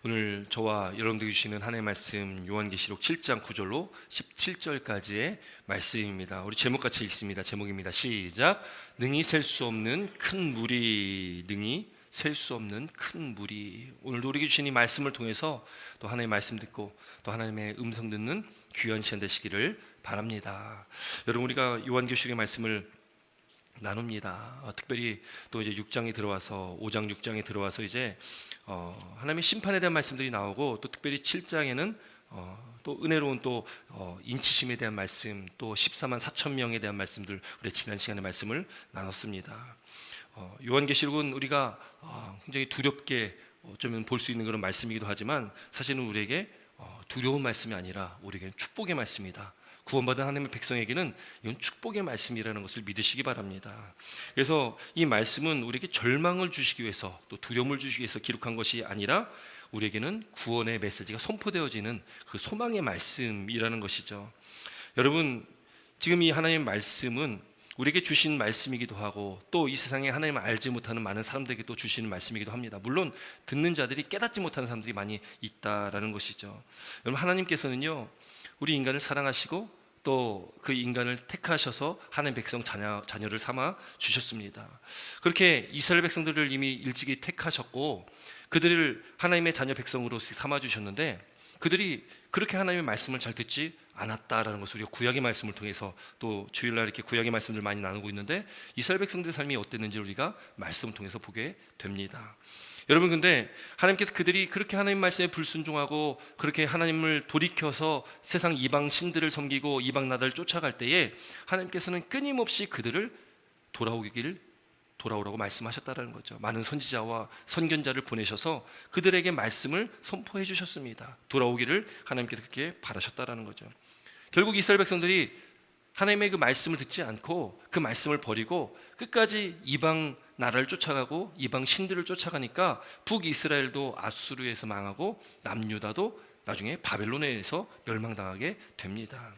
오늘 저와 여러분들이 주시는 하나님의 말씀 요한계시록 7장 9절로 17절까지의 말씀입니다. 우리 제목같이 읽습니다. 제목입니다. 시작. 능히 셀 수 없는 큰 물이, 능히 셀 수 없는 큰 물이. 오늘도 우리에게 주신 이 말씀을 통해서 또 하나님의 말씀 듣고 또 하나님의 음성 듣는 귀한 시간 되시기를 바랍니다. 여러분, 우리가 요한계시록의 말씀을 나눕니다. 특별히 또 이제 6장에 들어와서 5장 6장에 들어와서 이제 하나님의 심판에 대한 말씀들이 나오고, 또 특별히 7장에는 또 은혜로운 또 인치심에 대한 말씀, 또 14만 4천 명에 대한 말씀들, 우리 지난 시간에 말씀을 나눴습니다. 요한계시록은 우리가 굉장히 두렵게 어쩌면 볼 수 있는 그런 말씀이기도 하지만, 사실은 우리에게 두려운 말씀이 아니라 우리에게는 축복의 말씀이다. 구원받은 하나님의 백성에게는 이건 축복의 말씀이라는 것을 믿으시기 바랍니다. 그래서 이 말씀은 우리에게 절망을 주시기 위해서, 또 두려움을 주시기 위해서 기록한 것이 아니라 우리에게는 구원의 메시지가 선포되어지는 그 소망의 말씀이라는 것이죠. 여러분, 지금 이 하나님의 말씀은 우리에게 주신 말씀이기도 하고, 또 이 세상에 하나님을 알지 못하는 많은 사람들에게 또 주시는 말씀이기도 합니다. 물론 듣는 자들이 깨닫지 못하는 사람들이 많이 있다라는 것이죠. 여러분, 하나님께서는요, 우리 인간을 사랑하시고 또 그 인간을 택하셔서 하나님의 백성 자녀를 삼아 주셨습니다. 그렇게 이스라엘 백성들을 이미 일찍이 택하셨고, 그들을 하나님의 자녀 백성으로 삼아 주셨는데, 그들이 그렇게 하나님의 말씀을 잘 듣지 않았다라는 것을 우리가 구약의 말씀을 통해서, 또 주일날 이렇게 구약의 말씀을 많이 나누고 있는데, 이스라엘 백성들의 삶이 어땠는지를 우리가 말씀을 통해서 보게 됩니다. 여러분, 근데 하나님께서 그들이 그렇게 하나님 말씀에 불순종하고 그렇게 하나님을 돌이켜서 세상 이방 신들을 섬기고 이방 나라를 쫓아갈 때에, 하나님께서는 끊임없이 그들을 돌아오라고 말씀하셨다는 거죠. 많은 선지자와 선견자를 보내셔서 그들에게 말씀을 선포해 주셨습니다. 돌아오기를 하나님께서 그렇게 바라셨다는 거죠. 결국 이스라엘 백성들이 하나님의 그 말씀을 듣지 않고 그 말씀을 버리고 끝까지 이방 나라를 쫓아가고 이방 신들을 쫓아가니까, 북이스라엘도 아수르에서 망하고 남유다도 나중에 바벨론에 의해서 멸망당하게 됩니다.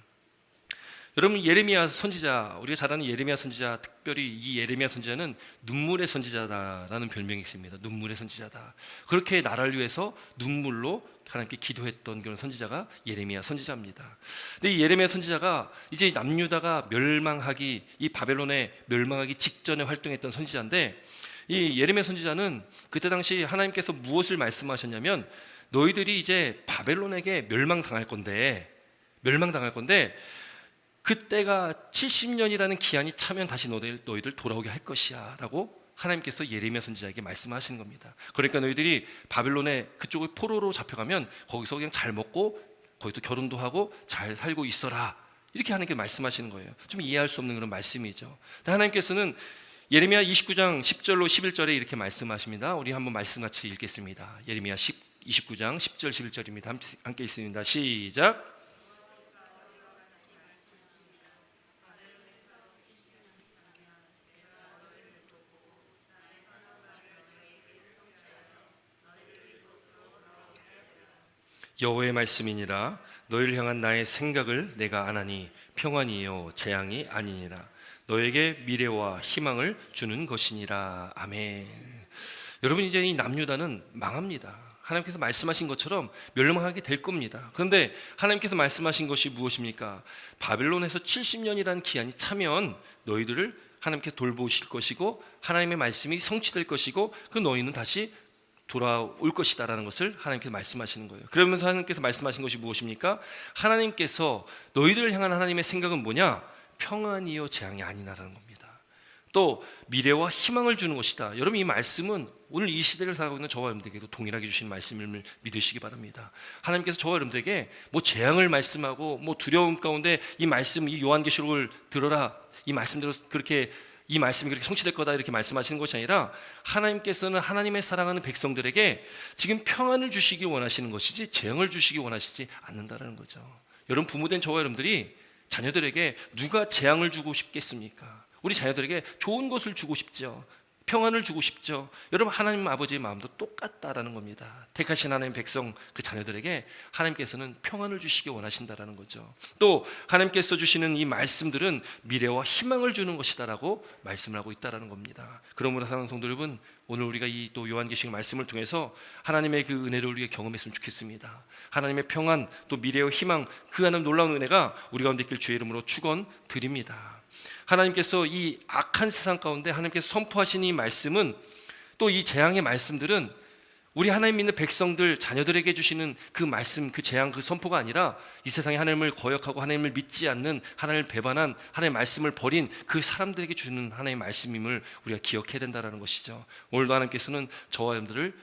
여러분, 예레미야 선지자, 우리가 잘 아는 예레미야 선지자, 특별히 이 예레미야 선지자는 눈물의 선지자다라는 별명이 있습니다. 눈물의 선지자다. 그렇게 나라를 위해서 눈물로 하나님께 기도했던 그런 선지자가 예레미야 선지자입니다. 근데 이 예레미야 선지자가 이제 남유다가 멸망하기, 이 바벨론에 멸망하기 직전에 활동했던 선지자인데, 이 예레미야 선지자는 그때 당시 하나님께서 무엇을 말씀하셨냐면, 너희들이 이제 바벨론에게 멸망당할 건데 그때가 70년이라는 기한이 차면 다시 너희들 돌아오게 할 것이야 라고 하나님께서 예레미야 선지자에게 말씀하시는 겁니다. 그러니까 너희들이 바벨론에 그쪽을 포로로 잡혀가면 거기서 그냥 잘 먹고 거기서 결혼도 하고 잘 살고 있어라, 이렇게 하나님께서 말씀하시는 거예요. 좀 이해할 수 없는 그런 말씀이죠. 하나님께서는 예레미야 29장 10절로 11절에 이렇게 말씀하십니다. 우리 한번 말씀 같이 읽겠습니다. 예레미야 29장 10절 11절입니다. 함께 읽습니다. 시작. 여호와의 말씀이니라. 너희를 향한 나의 생각을 내가 아나니 평안이요 재앙이 아니니라. 너에게 미래와 희망을 주는 것이니라. 아멘. 여러분, 이제 이 남유다는 망합니다. 하나님께서 말씀하신 것처럼 멸망하게 될 겁니다. 그런데 하나님께서 말씀하신 것이 무엇입니까? 바벨론에서 70년이라는 기한이 차면 너희들을 하나님께서 돌보실 것이고, 하나님의 말씀이 성취될 것이고, 그 너희는 다시 돌아올 것이다라는 것을 하나님께서 말씀하시는 거예요. 그러면서 하나님께서 말씀하신 것이 무엇입니까? 하나님께서 너희들을 향한 하나님의 생각은 뭐냐? 평안이요 재앙이 아니라는 겁니다. 또 미래와 희망을 주는 것이다. 여러분, 이 말씀은 오늘 이 시대를 살아가고 있는 저와 여러분들에게도 동일하게 주신 말씀임을 믿으시기 바랍니다. 하나님께서 저와 여러분들에게 뭐 재앙을 말씀하고 뭐 두려움 가운데 이 말씀, 이 요한계시록을 들어라, 이 말씀대로 그렇게 이 말씀이 그렇게 성취될 거다 이렇게 말씀하시는 것이 아니라, 하나님께서는 하나님의 사랑하는 백성들에게 지금 평안을 주시기 원하시는 것이지 재앙을 주시기 원하시지 않는다는 거죠. 여러분, 부모된 저와 여러분들이 자녀들에게 누가 재앙을 주고 싶겠습니까? 우리 자녀들에게 좋은 것을 주고 싶죠. 평안을 주고 싶죠. 여러분, 하나님 아버지의 마음도 똑같다라는 겁니다. 택하신 하나님 백성, 그 자녀들에게 하나님께서는 평안을 주시기 원하신다라는 거죠. 또 하나님께서 주시는 이 말씀들은 미래와 희망을 주는 것이다라고 말씀을 하고 있다라는 겁니다. 그러므로 사랑하는 성도 여러분, 오늘 우리가 이 또 요한계시록 말씀을 통해서 하나님의 그 은혜를 우리가 경험했으면 좋겠습니다. 하나님의 평안, 또 미래의 희망, 그 하나님 놀라운 은혜가 우리 가운데 있길 주의 이름으로 축원드립니다. 하나님께서 이 악한 세상 가운데 하나님께서 선포하신 이 말씀은, 또 이 재앙의 말씀들은 우리 하나님 믿는 백성들, 자녀들에게 주시는 그 말씀, 그 재앙, 그 선포가 아니라 이 세상에 하나님을 거역하고 하나님을 믿지 않는, 하나님을 배반한, 하나님의 말씀을 버린 그 사람들에게 주는 하나님의 말씀임을 우리가 기억해야 된다는 것이죠. 오늘도 하나님께서는 저와 여러분들을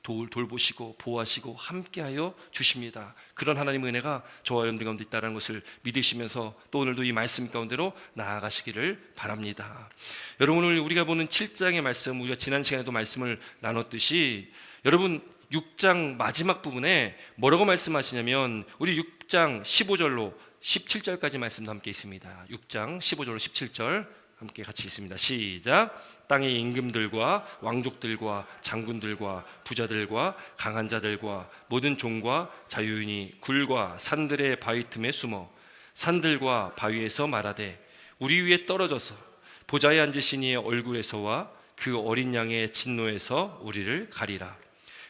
돌보시고 보호하시고 함께하여 주십니다. 그런 하나님의 은혜가 저와 여러분들 가운데 있다는 것을 믿으시면서 또 오늘도 이 말씀 가운데로 나아가시기를 바랍니다. 여러분, 오늘 우리가 보는 7장의 말씀, 우리가 지난 시간에도 말씀을 나눴듯이 여러분 6장 마지막 부분에 뭐라고 말씀하시냐면, 우리 6장 15절로 17절까지 말씀도 함께 있습니다. 6장 15절로 17절 함께 같이 있습니다. 시작. 땅의 임금들과 왕족들과 장군들과 부자들과 강한 자들과 모든 종과 자유인이 굴과 산들의 바위 틈에 숨어 산들과 바위에서 말하되 우리 위에 떨어져서 보좌에 앉으신 이의 얼굴에서와 그 어린 양의 진노에서 우리를 가리라.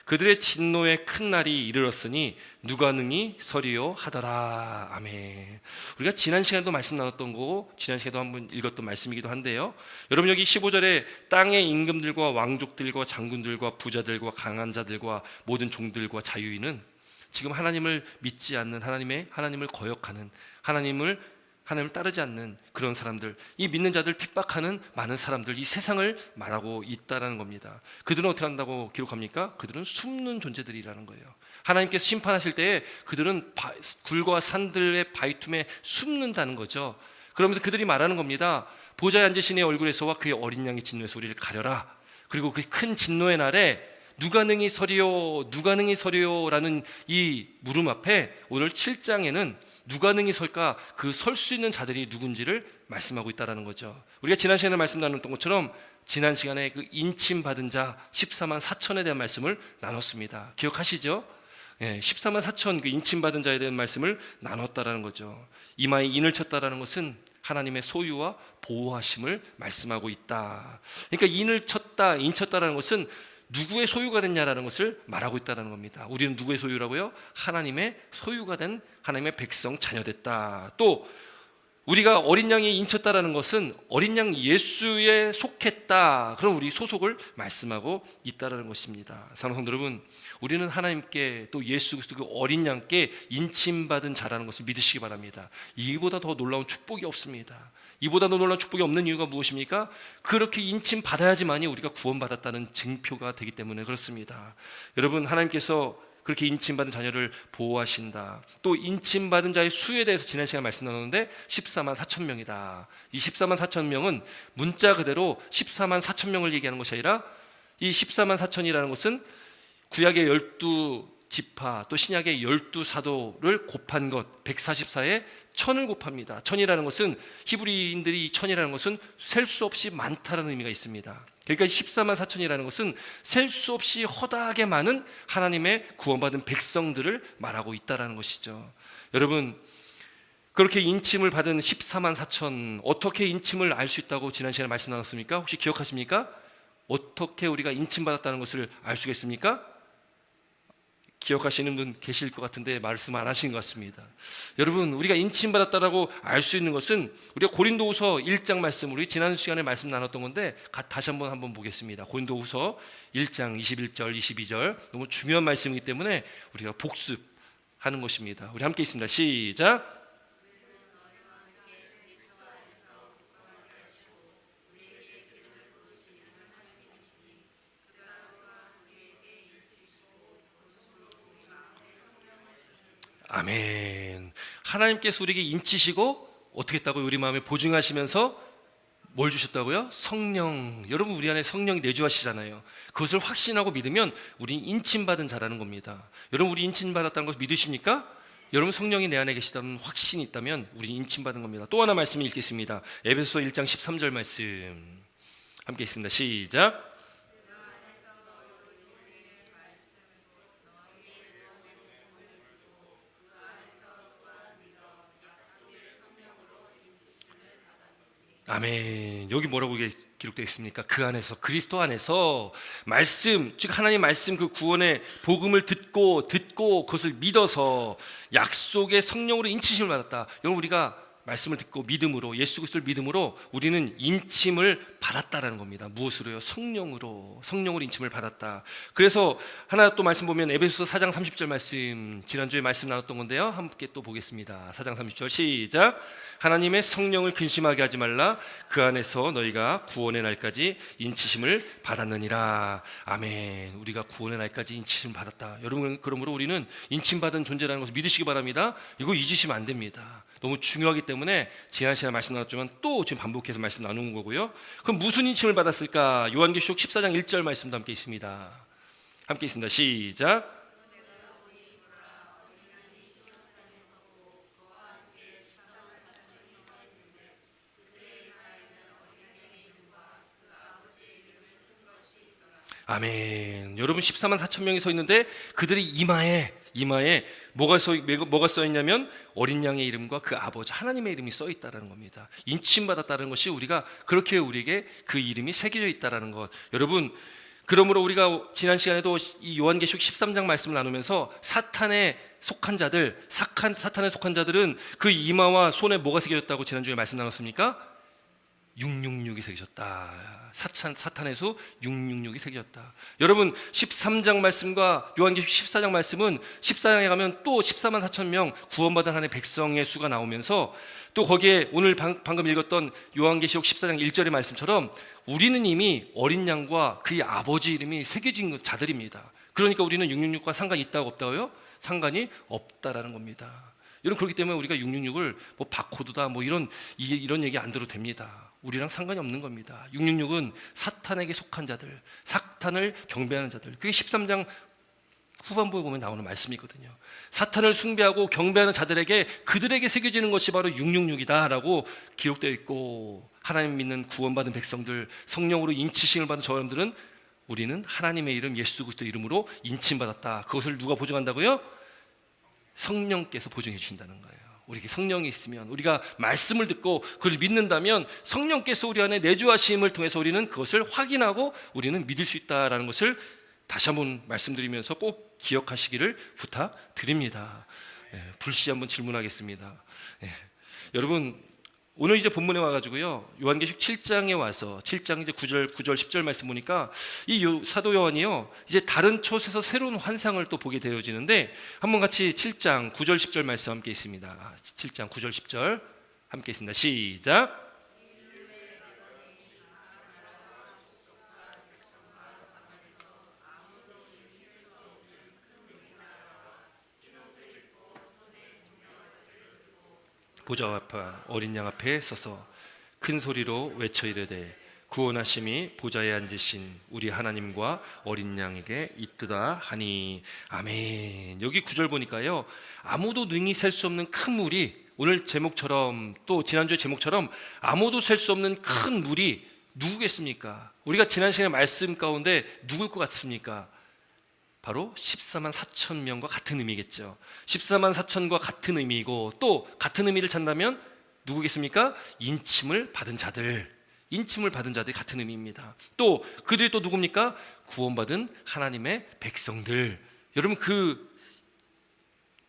그들의 진노의 큰 날이 이르렀으니 누가 능히 서리요 하더라. 아멘. 우리가 지난 시간에도 말씀 나눴던 거고 지난 시간에도 한번 읽었던 말씀이기도 한데요, 여러분 여기 15절에 땅의 임금들과 왕족들과 장군들과 부자들과 강한 자들과 모든 종들과 자유인은 지금 하나님을 믿지 않는, 하나님을 거역하는, 하나님을 따르지 않는 그런 사람들, 이 믿는 자들 핍박하는 많은 사람들, 이 세상을 말하고 있다는 겁니다. 그들은 어떻게 한다고 기록합니까? 그들은 숨는 존재들이라는 거예요. 하나님께서 심판하실 때에 그들은 굴과 산들의 바위틈에 숨는다는 거죠. 그러면서 그들이 말하는 겁니다. 보좌에 앉으신 이의 얼굴에서와 그의 어린 양의 진노에서 우리를 가려라. 그리고 그 큰 진노의 날에 누가 능히 서리요, 누가 능히 서리요 라는 이 물음 앞에 오늘 7장에는 누가 능히 설까, 그 설 수 있는 자들이 누군지를 말씀하고 있다는 거죠. 우리가 지난 시간에 말씀 나눴던 것처럼 지난 시간에 그 인침받은 자 14만 4천에 대한 말씀을 나눴습니다. 기억하시죠? 14만 4천 그 인침받은 자에 대한 말씀을 나눴다는 거죠. 이마에 인을 쳤다는 것은 하나님의 소유와 보호하심을 말씀하고 있다. 그러니까 인을 쳤다, 인쳤다는 것은 누구의 소유가 됐냐라는 것을 말하고 있다는 겁니다. 우리는 누구의 소유라고요? 하나님의 소유가 된 하나님의 백성, 자녀됐다. 또 우리가 어린 양이 인쳤다라는 것은 어린 양 예수에 속했다, 그런 우리 소속을 말씀하고 있다라는 것입니다. 사랑하는 성도 여러분, 우리는 하나님께 또 예수 그리스도 그 어린 양께 인침받은 자라는 것을 믿으시기 바랍니다. 이보다 더 놀라운 축복이 없습니다. 이보다 더 놀라운 축복이 없는 이유가 무엇입니까? 그렇게 인침 받아야지만이 우리가 구원받았다는 증표가 되기 때문에 그렇습니다. 여러분, 하나님께서 그렇게 인침받은 자녀를 보호하신다. 또 인침받은 자의 수에 대해서 지난 시간에 말씀 나눴는데 14만 4천 명이다. 이 14만 4천 명은 문자 그대로 14만 4천 명을 얘기하는 것이 아니라 이 14만 4천이라는 것은 구약의 12지파 또 신약의 12사도를 곱한 것 144에 천을 곱합니다. 천이라는 것은 히브리인들이 천이라는 것은 셀 수 없이 많다는 의미가 있습니다. 그러니까 14만 4천이라는 것은 셀 수 없이 허다하게 많은 하나님의 구원받은 백성들을 말하고 있다는 것이죠. 여러분, 그렇게 인침을 받은 14만 4천, 어떻게 인침을 알 수 있다고 지난 시간에 말씀 나눴습니까? 혹시 기억하십니까? 어떻게 우리가 인침받았다는 것을 알 수가 있습니까? 기억하시는 분 계실 것 같은데 말씀 안 하신 것 같습니다. 여러분, 우리가 인침받았다라고 알 수 있는 것은 우리가 고린도후서 1장 말씀, 우리 지난 시간에 말씀 나눴던 건데 다시 한번 보겠습니다. 고린도후서 1장 21절 22절 너무 중요한 말씀이기 때문에 우리가 복습하는 것입니다. 우리 함께 있습니다. 시작. 아멘. 하나님께서 우리에게 인치시고 어떻게 했다고요? 우리 마음에 보증하시면서 뭘 주셨다고요? 성령. 여러분, 우리 안에 성령이 내주하시잖아요. 그것을 확신하고 믿으면 우리는 인침받은 자라는 겁니다. 여러분, 우리 인침받았다는 것을 믿으십니까? 여러분, 성령이 내 안에 계시다는 확신이 있다면 우리는 인침받은 겁니다. 또 하나 말씀 읽겠습니다. 에베소 1장 13절 말씀 함께 있습니다. 시작. 아멘. 여기 뭐라고 기록되어 있습니까? 그 안에서, 그리스도 안에서 말씀, 즉 하나님 말씀 그 구원의 복음을 듣고 그것을 믿어서 약속의 성령으로 인치심을 받았다. 여러분, 우리가 말씀을 듣고 믿음으로, 예수 그리스도를 믿음으로 우리는 인침을 받았다라는 겁니다. 무엇으로요? 성령으로 인침을 받았다. 그래서 하나 또 말씀 보면 에베소서 4장 30절 말씀, 지난주에 말씀 나눴던 건데요, 함께 또 보겠습니다. 4장 30절 시작. 하나님의 성령을 근심하게 하지 말라. 그 안에서 너희가 구원의 날까지 인치심을 받았느니라. 아멘. 우리가 구원의 날까지 인치심을 받았다. 여러분, 그러므로 우리는 인침받은 존재라는 것을 믿으시기 바랍니다. 이거 잊으시면 안 됩니다. 너무 중요하기 때문에 지난 시간에 말씀 나눴지만 또 지금 반복해서 말씀 나누는 거고요. 그럼 무슨 인침을 받았을까? 요한계시록 14장 1절 말씀도 함께 있습니다. 함께 있습니다. 시작. 아멘. 여러분, 14만 4천 명이 서 있는데 그들의 이마에 뭐가 써 있냐면 어린 양의 이름과 그 아버지 하나님의 이름이 써 있다라는 겁니다. 인침받았다는 것이 그렇게 우리에게 그 이름이 새겨져 있다라는 것. 여러분, 그러므로 우리가 지난 시간에도 이 요한계시록 13장 말씀을 나누면서 사탄에 속한 자들은 그 이마와 손에 뭐가 새겨졌다고 지난주에 말씀 나눴습니까? 666이 새겨졌다. 사탄의 수 666이 새겨졌다. 여러분, 13장 말씀과 요한계시록 14장 말씀은 14장에 가면 또 14만 4천 명 구원받은 하나님의 백성의 수가 나오면서 또 거기에 오늘 방금 읽었던 요한계시록 14장 1절의 말씀처럼 우리는 이미 어린 양과 그의 아버지 이름이 새겨진 자들입니다. 그러니까 우리는 666과 상관이 있다고 없다고요? 상관이 없다라는 겁니다. 여러분, 그렇기 때문에 우리가 666을 뭐 바코드다 뭐 이런 얘기 안 들어도 됩니다. 우리랑 상관이 없는 겁니다. 666은 사탄에게 속한 자들, 사탄을 경배하는 자들. 그게 13장 후반부에 보면 나오는 말씀이거든요. 사탄을 숭배하고 경배하는 자들에게 그들에게 새겨지는 것이 바로 666이다라고 기록되어 있고, 하나님 믿는 구원받은 백성들, 성령으로 인치심을 받은 저 여러분들은 우리는 하나님의 이름 예수 그리스도 이름으로 인침받았다. 그것을 누가 보증한다고요? 성령께서 보증해 주신다는 거예요. 우리에게 성령이 있으면, 우리가 말씀을 듣고 그걸 믿는다면 성령께서 우리 안에 내주하심을 통해서 우리는 그것을 확인하고 우리는 믿을 수 있다는 것을 다시 한번 말씀드리면서 꼭 기억하시기를 부탁드립니다. 불시 한번 질문하겠습니다. 여러분, 오늘 이제 본문에 와가지고요, 요한계시록 7장에 와서 7장 이제 9절 10절 말씀 보니까 이 사도 요한이요, 이제 다른 곳에서 새로운 환상을 또 보게 되어지는데, 한번 같이 7장 9절 10절 말씀 함께 있습니다. 7장 9절 10절 함께 있습니다. 시작. 보좌 앞에 어린 양 앞에 서서 큰 소리로 외쳐 이르되 구원하심이 보좌에 앉으신 우리 하나님과 어린 양에게 있도다 하니. 아멘. 여기 9절 보니까요, 아무도 능히 셀 수 없는 큰 물이, 오늘 제목처럼 또 지난주의 제목처럼 아무도 셀 수 없는 큰 물이 누구겠습니까? 우리가 지난 시간에 말씀 가운데 누굴 것 같습니까? 바로 14만 4천 명과 같은 의미겠죠. 14만 4천과 같은 의미이고, 또 같은 의미를 찾는다면 누구겠습니까? 인침을 받은 자들이 같은 의미입니다. 또 그들이 또 누굽니까? 구원받은 하나님의 백성들. 여러분, 그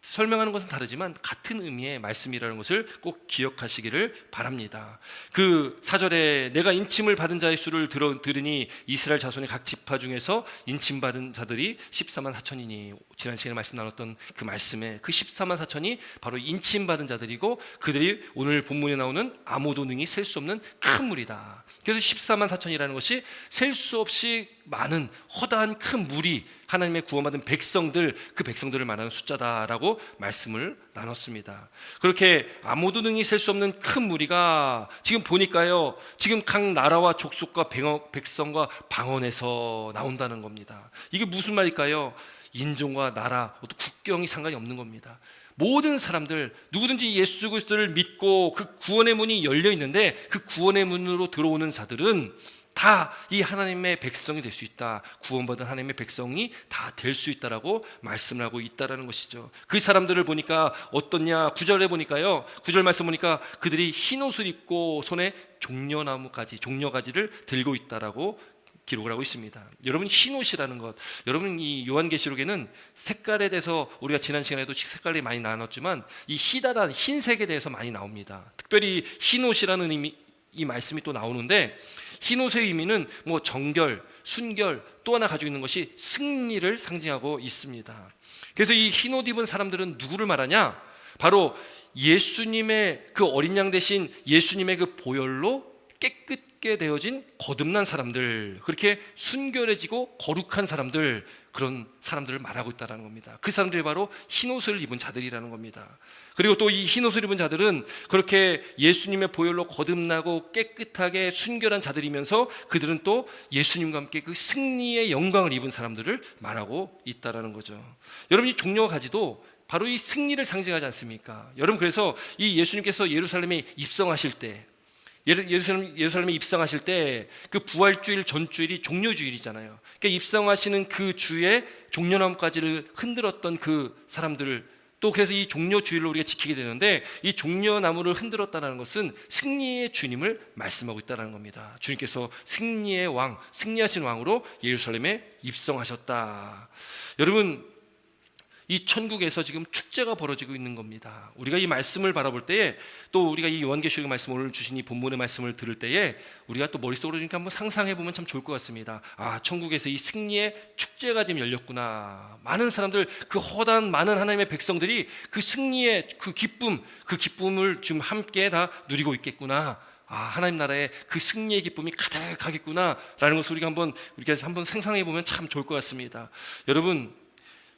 설명하는 것은 다르지만 같은 의미의 말씀이라는 것을 꼭 기억하시기를 바랍니다. 그 4절에 내가 인침을 받은 자의 수를 들으니 이스라엘 자손의 각 지파 중에서 인침받은 자들이 14만 4천이니, 지난 시간에 말씀 나눴던 그 말씀에 그 14만 4천이 바로 인침받은 자들이고, 그들이 오늘 본문에 나오는 아무도 능히 셀 수 없는 큰 물이다. 그래서 14만 4천이라는 것이 셀 수 없이 많은 허다한 큰 물이 하나님의 구원받은 백성들, 그 백성들을 말하는 숫자다라고 말씀을 나눴습니다. 그렇게 아무도 능히 셀 수 없는 큰 무리가 지금 보니까요, 지금 각 나라와 족속과 백성과 방언에서 나온다는 겁니다. 이게 무슨 말일까요? 인종과 나라, 어떤 국경이 상관이 없는 겁니다. 모든 사람들, 누구든지 예수 그리스도를 믿고 그 구원의 문이 열려 있는데, 그 구원의 문으로 들어오는 자들은 다 이 하나님의 백성이 될 수 있다. 구원받은 하나님의 백성이 다 될 수 있다라고 말씀을 하고 있다라는 것이죠. 그 사람들을 보니까 어떻냐? 9절에 보니까요. 9절 말씀 보니까 그들이 흰 옷을 입고 손에 종려가지를 들고 있다라고 기록을 하고 있습니다. 여러분, 흰 옷이라는 것, 여러분 이 요한계시록에는 색깔에 대해서 우리가 지난 시간에도 색깔이 많이 나눴지만 이 희다란 흰색에 대해서 많이 나옵니다. 특별히 흰 옷이라는 의미, 이 말씀이 또 나오는데, 흰 옷의 의미는 뭐 정결, 순결, 또 하나 가지고 있는 것이 승리를 상징하고 있습니다. 그래서 이 흰 옷 입은 사람들은 누구를 말하냐? 바로 예수님의 그 어린 양 대신 예수님의 그 보혈로 깨끗게 되어진 거듭난 사람들, 그렇게 순결해지고 거룩한 사람들, 그런 사람들을 말하고 있다는 겁니다. 그 사람들이 바로 흰옷을 입은 자들이라는 겁니다. 그리고 또 이 흰옷을 입은 자들은 그렇게 예수님의 보혈로 거듭나고 깨끗하게 순결한 자들이면서 그들은 또 예수님과 함께 그 승리의 영광을 입은 사람들을 말하고 있다는 거죠. 여러분, 이 종려가지도 바로 이 승리를 상징하지 않습니까? 여러분, 그래서 이 예수님께서 예루살렘에 입성하실 때, 예루살렘에 입성하실 때 그 부활주일 전주일이 종려주일이잖아요. 그러니까 입성하시는 그 주에 종려나무가지를 흔들었던 그 사람들을, 또 그래서 이 종려주일로 우리가 지키게 되는데, 이 종려나무를 흔들었다는 것은 승리의 주님을 말씀하고 있다는 겁니다. 주님께서 승리의 왕, 승리하신 왕으로 예루살렘에 입성하셨다. 여러분, 이 천국에서 지금 축제가 벌어지고 있는 겁니다. 우리가 이 말씀을 바라볼 때에, 또 우리가 이 요한계시록 말씀, 오늘 주신 이 본문의 말씀을 들을 때에 우리가 또 머릿속으로 좀 한번 상상해 보면 참 좋을 것 같습니다. 아, 천국에서 이 승리의 축제가 지금 열렸구나. 많은 사람들, 그 허다한 많은 하나님의 백성들이 그 승리의 그 기쁨을 지금 함께 다 누리고 있겠구나. 아, 하나님 나라에 그 승리의 기쁨이 가득하겠구나 라는 것을 우리가 한번 상상해 보면 참 좋을 것 같습니다. 여러분,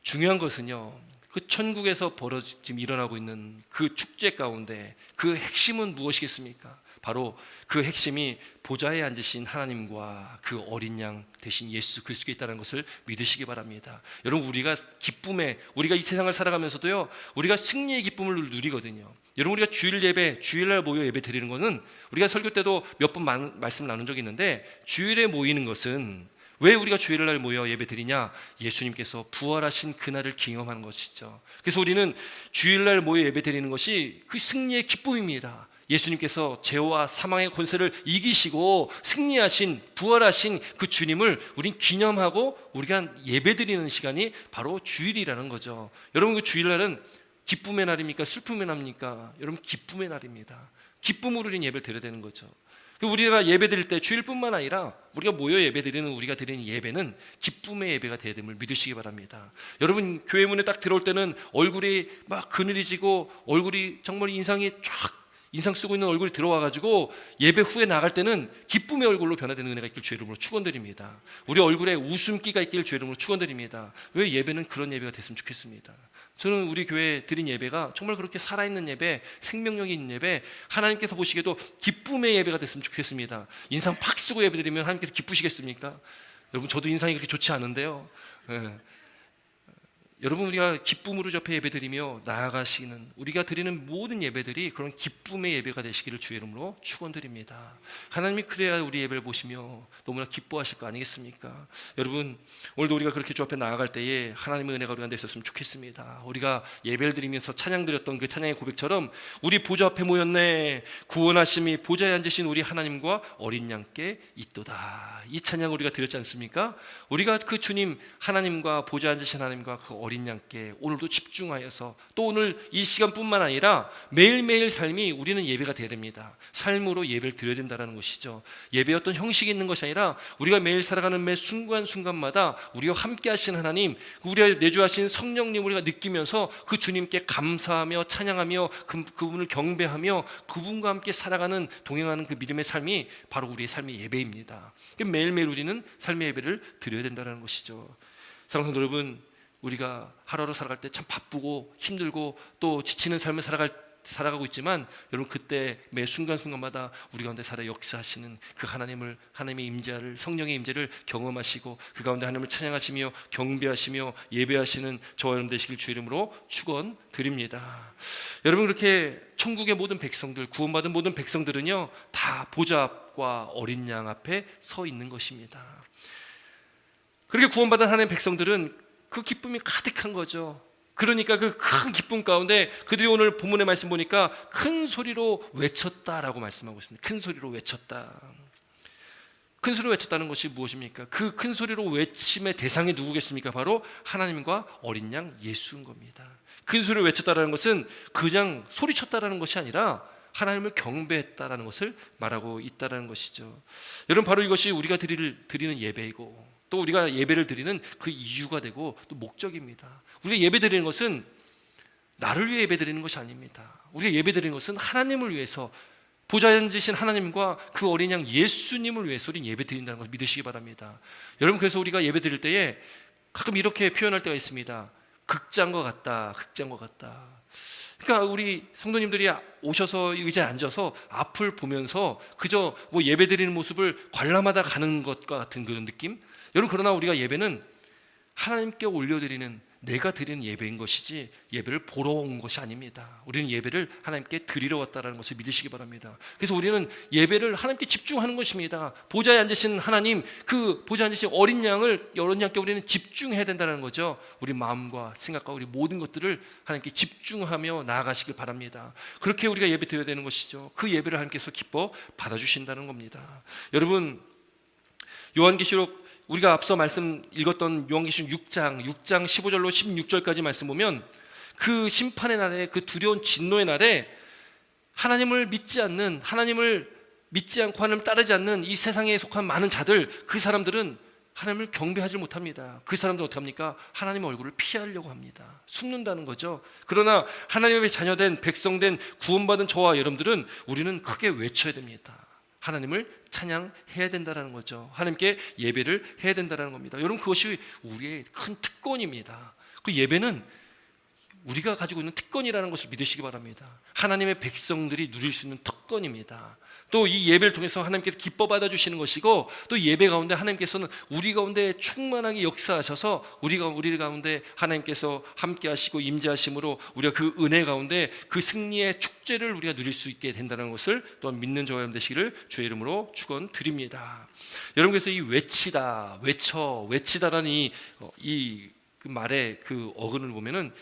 중요한 것은요, 그 천국에서 지금 일어나고 있는 그 축제 가운데 그 핵심은 무엇이겠습니까? 바로 그 핵심이 보좌에 앉으신 하나님과 그 어린 양 대신 예수 그리스도께 있다는 것을 믿으시기 바랍니다. 여러분, 우리가 이 세상을 살아가면서도요, 우리가 승리의 기쁨을 누리거든요. 여러분, 우리가 주일날 모여 예배 드리는 것은, 우리가 설교 때도 몇 번 말씀 나눈 적이 있는데, 주일에 모이는 것은 왜 우리가 주일날 모여 예배 드리냐? 예수님께서 부활하신 그날을 기념하는 것이죠. 그래서 우리는 주일날 모여 예배 드리는 것이 그 승리의 기쁨입니다. 예수님께서 죄와 사망의 권세를 이기시고 승리하신, 부활하신 그 주님을 우린 기념하고 우리가 예배 드리는 시간이 바로 주일이라는 거죠. 여러분, 그 주일날은 기쁨의 날입니까? 슬픔의 날입니까? 여러분, 기쁨의 날입니다. 기쁨으로 우리는 예배를 드려야 되는 거죠. 우리가 예배 드릴 때 주일뿐만 아니라 우리가 모여 예배 드리는, 우리가 드리는 예배는 기쁨의 예배가 되어야 됨을 믿으시기 바랍니다. 여러분, 교회 문에 딱 들어올 때는 얼굴이 막 그늘이지고 얼굴이 정말 인상 쓰고 있는 얼굴이 들어와가지고 예배 후에 나갈 때는 기쁨의 얼굴로 변화되는 은혜가 있길 주의 이름으로 축원드립니다. 우리 얼굴에 웃음기가 있길 주의 이름으로 축원드립니다. 왜 예배는 그런 예배가 됐으면 좋겠습니다. 저는 우리 교회에 드린 예배가 정말 그렇게 살아있는 예배, 생명력이 있는 예배, 하나님께서 보시기에도 기쁨의 예배가 됐으면 좋겠습니다. 인상 팍 쓰고 예배 드리면 하나님께서 기쁘시겠습니까? 여러분, 저도 인상이 그렇게 좋지 않은데요. 여러분, 우리가 기쁨으로 접해 예배드리며 나아가시는, 우리가 드리는 모든 예배들이 그런 기쁨의 예배가 되시기를 주의 이름으로 축원드립니다. 하나님이 그래야 우리 예배를 보시며 너무나 기뻐하실 거 아니겠습니까? 여러분, 오늘도 우리가 그렇게 주 앞에 나아갈 때에 하나님의 은혜가 우리 가운데 있었으면 좋겠습니다. 우리가 예배를 드리면서 찬양 드렸던 그 찬양의 고백처럼, 우리 보좌 앞에 모였네, 구원하심이 보좌에 앉으신 우리 하나님과 어린 양께 있도다. 이 찬양을 우리가 드렸지 않습니까? 우리가 그 주님, 하나님과 보좌에 앉으신 하나님과 그 어린 양께 오늘도 집중하여서, 또 오늘 이 시간뿐만 아니라 매일매일 삶이 우리는 예배가 되어야 됩니다. 삶으로 예배를 드려야 된다는 것이죠. 예배의 어떤 형식이 있는 것이 아니라 우리가 매일 살아가는 매 순간순간마다 우리와 함께 하신 하나님, 우리가 내주하신 성령님 우리가 느끼면서 그 주님께 감사하며 찬양하며 그분을 경배하며 그분과 함께 살아가는, 동행하는 그 믿음의 삶이 바로 우리의 삶의 예배입니다. 매일매일 우리는 삶의 예배를 드려야 된다는 것이죠. 사랑하는 여러분, 우리가 하루하루 살아갈 때 참 바쁘고 힘들고 또 지치는 삶을 살아갈 살아가고 있지만 여러분 그때 매 순간순간마다 우리 가운데 살아 역사하시는 그 하나님의 임재를, 성령의 임재를 경험하시고 그 가운데 하나님을 찬양하시며 경배하시며 예배하시는 저와 여러분 되시길 주 이름으로 축원드립니다. 여러분 그렇게 천국의 모든 백성들, 구원받은 모든 백성들은요 다 보좌 앞과 어린 양 앞에 서 있는 것입니다. 그렇게 구원받은 하나님의 백성들은 그 기쁨이 가득한 거죠. 그러니까 그 큰 기쁨 가운데 그들이 오늘 본문의 말씀 보니까 큰 소리로 외쳤다라고 말씀하고 있습니다. 큰 소리로 외쳤다. 큰 소리로 외쳤다는 것이 무엇입니까? 그 큰 소리로 외침의 대상이 누구겠습니까? 바로 하나님과 어린 양 예수인 겁니다. 큰 소리로 외쳤다라는 것은 그냥 소리쳤다라는 것이 아니라 하나님을 경배했다라는 것을 말하고 있다라는 것이죠. 여러분 바로 이것이 우리가 드리는 예배이고 또 우리가 예배를 드리는 그 이유가 되고 또 목적입니다. 우리가 예배 드리는 것은 나를 위해 예배 드리는 것이 아닙니다. 우리가 예배 드리는 것은 하나님을 위해서 보좌에 앉으신 하나님과 그 어린 양 예수님을 위해서 우리는 예배 드린다는 것을 믿으시기 바랍니다. 여러분 그래서 우리가 예배 드릴 때에 가끔 이렇게 표현할 때가 있습니다. 극장과 같다, 극장과 같다. 그러니까 우리 성도님들이 오셔서 의자에 앉아서 앞을 보면서 그저 뭐 예배 드리는 모습을 관람하다 가는 것과 같은 그런 느낌? 여러분 그러나 우리가 예배는 하나님께 올려드리는 내가 드리는 예배인 것이지 예배를 보러 온 것이 아닙니다. 우리는 예배를 하나님께 드리러 왔다는 것을 믿으시기 바랍니다. 그래서 우리는 예배를 하나님께 집중하는 것입니다. 보좌에 앉으신 하나님, 그 보좌에 앉으신 어린 양께 우리는 집중해야 된다는 거죠. 우리 마음과 생각과 우리 모든 것들을 하나님께 집중하며 나아가시길 바랍니다. 그렇게 우리가 예배 드려야 되는 것이죠. 그 예배를 하나님께서 기뻐 받아주신다는 겁니다. 여러분 요한계시록 우리가 앞서 말씀 읽었던 요한계시록 6장 15절로 16절까지 말씀 보면 그 심판의 날에, 그 두려운 진노의 날에 하나님을 믿지 않고 하나님을 따르지 않는 이 세상에 속한 많은 자들, 그 사람들은 하나님을 경배하지 못합니다. 그 사람들 어떻게 합니까? 하나님의 얼굴을 피하려고 합니다. 숨는다는 거죠. 그러나 하나님의 자녀된 백성된 구원받은 저와 여러분들은 우리는 크게 외쳐야 됩니다. 하나님을 찬양해야 된다는 거죠. 하나님께 예배를 해야 된다는 겁니다. 여러분 그것이 우리의 큰 특권입니다. 그 예배는 우리가 가지고 있는 특권이라는 것을 믿으시기 바랍니다. 하나님의 백성들이 누릴 수 있는 특권입니다. 또 이 예배를 통해서 하나님께서 기뻐 받아주시는 것이고 또 예배 가운데 하나님께서는 우리 가운데 충만하게 역사하셔서 우리 가운데 하나님께서 함께 하시고 임재하심으로 우리가 그 은혜 가운데 그 승리의 축제를 우리가 누릴 수 있게 된다는 것을 또한 믿는 저와 여러분 되시기를 주의 이름으로 축원드립니다. 여러분께서 이 외치다라는 이 그 말의 그 어근을 보면은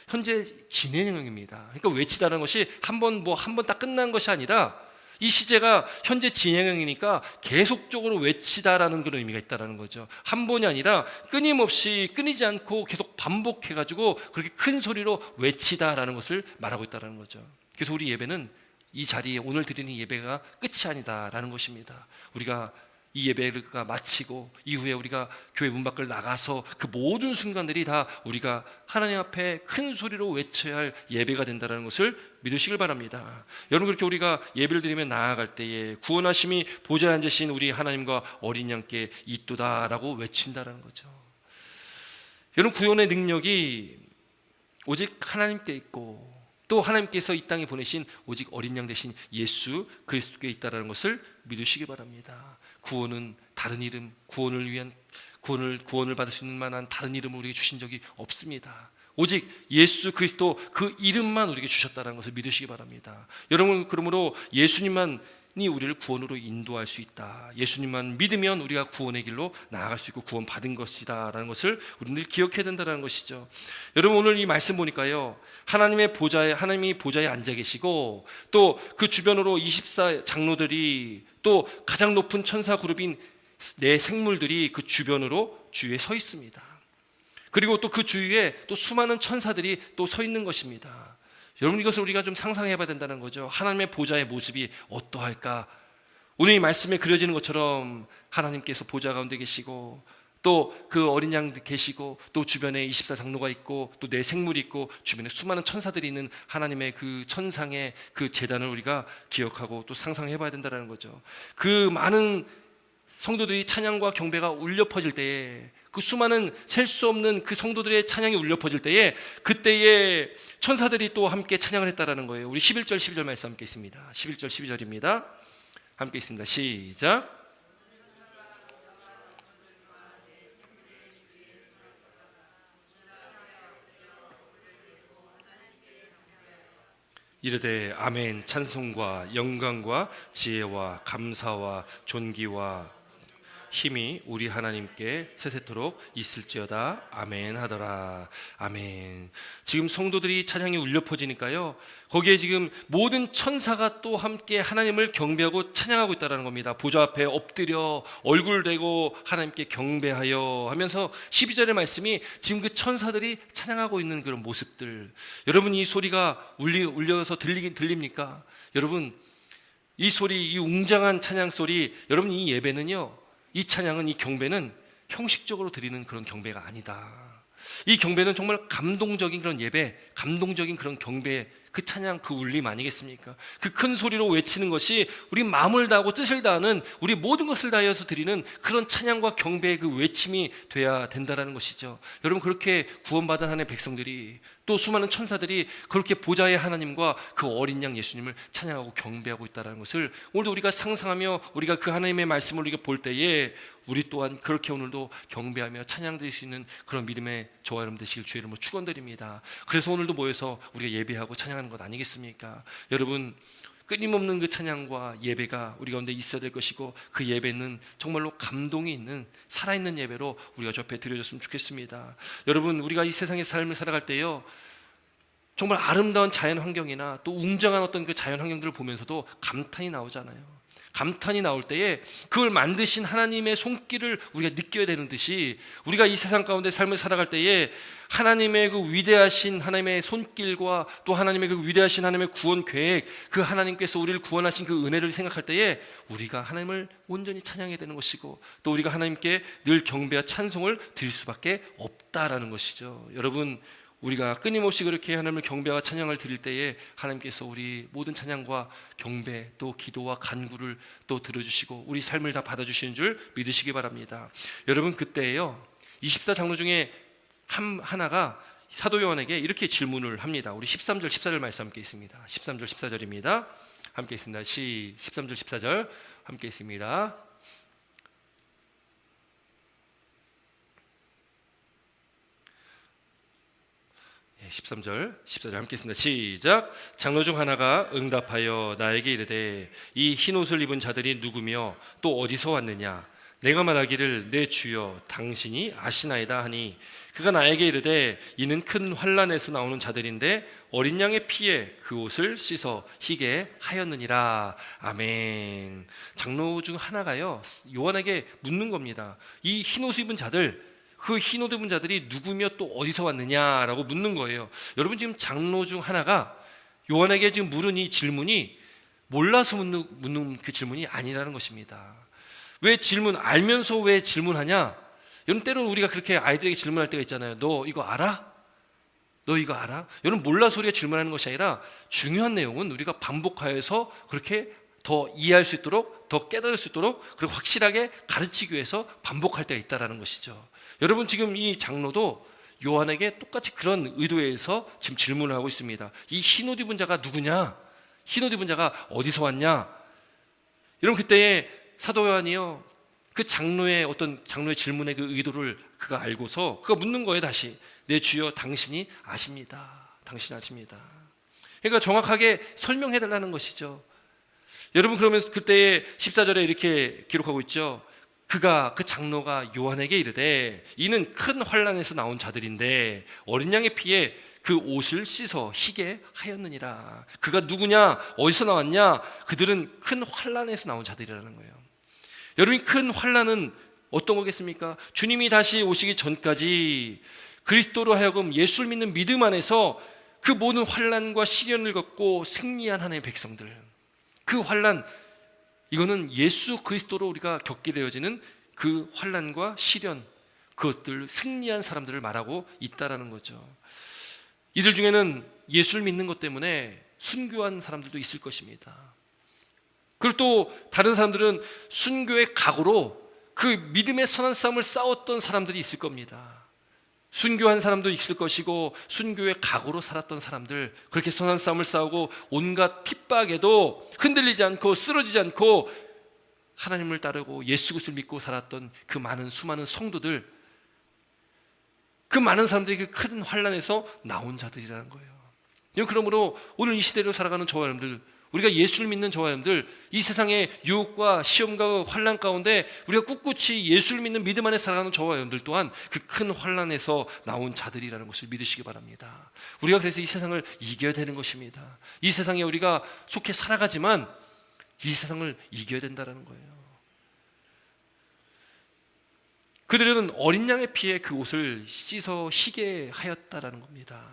현재 진행형입니다. 그러니까 외치다는 것이 한 번 딱 끝난 것이 아니라 이 시제가 현재 진행형이니까 계속적으로 외치다라는 그런 의미가 있다는 거죠. 한 번이 아니라 끊이지 않고 계속 반복해가지고 그렇게 큰 소리로 외치다라는 것을 말하고 있다는 거죠. 그래서 우리 예배는 이 자리에 오늘 드리는 예배가 끝이 아니다라는 것입니다. 우리가 이 예배가 마치고 이후에 우리가 교회 문 밖을 나가서 그 모든 순간들이 다 우리가 하나님 앞에 큰 소리로 외쳐야 할 예배가 된다는 것을 믿으시길 바랍니다. 여러분 그렇게 우리가 예배를 드리며 나아갈 때에 구원하심이 보좌에 앉으신 우리 하나님과 어린 양께 있도다라고 외친다는 거죠. 여러분 구원의 능력이 오직 하나님께 있고 또 하나님께서 이 땅에 보내신 오직 어린 양 대신 예수 그리스도께 있다는 것을 믿으시기 바랍니다. 구원은 다른 이름, 구원을 받을 수 있는 만한 다른 이름을 우리에게 주신 적이 없습니다. 오직 예수 그리스도 그 이름만 우리에게 주셨다는 것을 믿으시기 바랍니다. 여러분 그러므로 예수님만이 우리를 구원으로 인도할 수 있다. 예수님만 믿으면 우리가 구원의 길로 나아갈 수 있고 구원받은 것이다 라는 것을 우리는 늘 기억해야 된다는 것이죠. 여러분 오늘 이 말씀 보니까요, 하나님이 보좌에 앉아 계시고 또 그 주변으로 24 장로들이 또 가장 높은 천사 그룹인 네 생물들이 그 주변으로 주위에 서 있습니다. 그리고 또 그 주위에 또 수많은 천사들이 또 서 있는 것입니다. 여러분 이것을 우리가 좀 상상해 봐야 된다는 거죠. 하나님의 보좌의 모습이 어떠할까? 오늘 이 말씀에 그려지는 것처럼 하나님께서 보좌 가운데 계시고 또 그 어린 양 계시고 또 주변에 24 장로가 있고 또 네 생물이 있고 주변에 수많은 천사들이 있는 하나님의 그 천상의 그 제단을 우리가 기억하고 또 상상해 봐야 된다는 거죠. 그 많은 성도들이 찬양과 경배가 울려 퍼질 때에 그 그 수많은 셀 수 없는 그 성도들의 찬양이 울려 퍼질 때에 그때에 천사들이 또 함께 찬양을 했다라는 거예요. 우리 11절 12절 말씀 함께 있습니다. 11절 12절입니다. 함께 있습니다. 시작. 이르되 아멘. 찬송과 영광과 지혜와 감사와 존귀와 힘이 우리 하나님께 세세토록 있을지어다. 아멘 하더라. 아멘. 지금 성도들이 찬양이 울려 퍼지니까요, 거기에 지금 모든 천사가 또 함께 하나님을 경배하고 찬양하고 있다는 겁니다. 보좌 앞에 엎드려 얼굴 대고 하나님께 경배하여 하면서 12절의 말씀이 지금 그 천사들이 찬양하고 있는 그런 모습들, 여러분 이 소리가 울려서 들립니까? 여러분 이 소리, 이 웅장한 찬양 소리, 여러분 이 예배는요, 이 찬양은, 이 경배는 형식적으로 드리는 그런 경배가 아니다. 이 경배는 정말 감동적인 그런 예배, 감동적인 그런 경배, 그 찬양, 그 울림 아니겠습니까? 그 큰 소리로 외치는 것이 우리 마음을 다하고 뜻을 다하는, 우리 모든 것을 다하여서 드리는 그런 찬양과 경배의 그 외침이 돼야 된다는 것이죠. 여러분 그렇게 구원받은 하나님의 백성들이, 또 수많은 천사들이 그렇게 보좌의 하나님과 그 어린 양 예수님을 찬양하고 경배하고 있다는 것을 오늘도 우리가 상상하며 우리가 그 하나님의 말씀을 우리가 볼 때에 우리 또한 그렇게 오늘도 경배하며 찬양 드릴 수 있는 그런 믿음의 저와 여러분 되시길 주의 이름으로 축원드립니다. 그래서 오늘도 모여서 우리가 예배하고 찬양하는 것 아니겠습니까? 여러분 끊임없는 그 찬양과 예배가 우리 가운데 있어야 될 것이고, 그 예배는 정말로 감동이 있는 살아있는 예배로 우리가 저 앞에 드려줬으면 좋겠습니다. 여러분 우리가 이 세상의 삶을 살아갈 때요, 정말 아름다운 자연 환경이나 또 웅장한 어떤 그 자연 환경들을 보면서도 감탄이 나오잖아요. 감탄이 나올 때에 그걸 만드신 하나님의 손길을 우리가 느껴야 되는 듯이, 우리가 이 세상 가운데 삶을 살아갈 때에 하나님의 그 위대하신 하나님의 손길과 또 하나님의 그 위대하신 하나님의 구원 계획, 그 하나님께서 우리를 구원하신 그 은혜를 생각할 때에 우리가 하나님을 온전히 찬양해야 되는 것이고, 또 우리가 하나님께 늘 경배와 찬송을 드릴 수밖에 없다라는 것이죠. 여러분 우리가 끊임없이 그렇게 하나님을 경배와 찬양을 드릴 때에 하나님께서 우리 모든 찬양과 경배, 또 기도와 간구를 또 들어주시고 우리 삶을 다 받아주시는 줄 믿으시기 바랍니다. 여러분 그때에요, 24장로 중에 하나가 사도 요한에게 이렇게 질문을 합니다. 우리 13절 14절 말씀 함께 있습니다. 13절 14절입니다. 함께 있습니다. 13절 14절 함께 있습니다. 13절 14절 함께 있습니다. 시작. 장로 중 하나가 응답하여 나에게 이르되 이 흰옷을 입은 자들이 누구며 또 어디서 왔느냐? 내가 말하기를 내 주여 당신이 아시나이다 하니, 그가 나에게 이르되 이는 큰 환난에서 나오는 자들인데 어린 양의 피에 그 옷을 씻어 희게 하였느니라. 아멘. 장로 중 하나가요, 요한에게 묻는 겁니다. 이 흰옷 입은 자들, 그 흰옷 입은 자들이 누구며 또 어디서 왔느냐라고 묻는 거예요. 여러분 지금 장로 중 하나가 요한에게 지금 물은 이 질문이 몰라서 묻는 그 질문이 아니라는 것입니다. 왜 알면서 왜 질문하냐? 여러분 때로는 우리가 그렇게 아이들에게 질문할 때가 있잖아요. 너 이거 알아? 너 이거 알아? 여러분 몰라서 우리가 질문하는 것이 아니라 중요한 내용은 우리가 반복하여서 그렇게 더 이해할 수 있도록, 더 깨달을 수 있도록, 그리고 확실하게 가르치기 위해서 반복할 때가 있다는 것이죠. 여러분 지금 이 장로도 요한에게 똑같이 그런 의도에서 지금 질문을 하고 있습니다. 이 흰옷 입은 자가 누구냐? 흰옷 입은 자가 어디서 왔냐? 여러분 그때에 사도 요한이요, 그 장로의 질문의 그 의도를 그가 알고서 그가 묻는 거예요. 다시 내 주여 당신이 아십니다. 당신이 아십니다. 그러니까 정확하게 설명해 달라는 것이죠. 여러분 그러면 그때에 14절에 이렇게 기록하고 있죠. 그 장로가 요한에게 이르되 이는 큰 환난에서 나온 자들인데 어린 양의 피에 그 옷을 씻어 희게 하였느니라. 그가 누구냐? 어디서 나왔냐? 그들은 큰 환난에서 나온 자들이라는 거예요. 여러분 큰 환난은 어떤 거겠습니까? 주님이 다시 오시기 전까지 그리스도로 하여금 예수를 믿는 믿음 안에서 그 모든 환난과 시련을 겪고 승리한 하나님의 백성들, 그 환난, 이거는 예수 그리스도로 우리가 겪게 되어지는 그 환난과 시련, 그것들 승리한 사람들을 말하고 있다라는 거죠. 이들 중에는 예수를 믿는 것 때문에 순교한 사람들도 있을 것입니다. 그리고 또 다른 사람들은 순교의 각오로 그 믿음의 선한 싸움을 싸웠던 사람들이 있을 겁니다. 순교한 사람도 있을 것이고 순교의 각오로 살았던 사람들, 그렇게 선한 싸움을 싸우고 온갖 핍박에도 흔들리지 않고 쓰러지지 않고 하나님을 따르고 예수 그리스도를 믿고 살았던 그 많은 수많은 성도들, 그 많은 사람들이 그 큰 환난에서 나온 자들이라는 거예요. 그러므로 오늘 이 시대로 살아가는 저와 여러분들, 우리가 예수를 믿는 저와 여러분들, 이 세상의 유혹과 시험과 환난 가운데 우리가 꿋꿋이 예수를 믿는 믿음 안에 살아가는 저와 여러분들 또한 그 큰 환난에서 나온 자들이라는 것을 믿으시기 바랍니다. 우리가 그래서 이 세상을 이겨야 되는 것입니다. 이 세상에 우리가 속해 살아가지만 이 세상을 이겨야 된다는 거예요. 그들은 어린 양의 피에 그 옷을 씻어 희게 하였다라는 겁니다.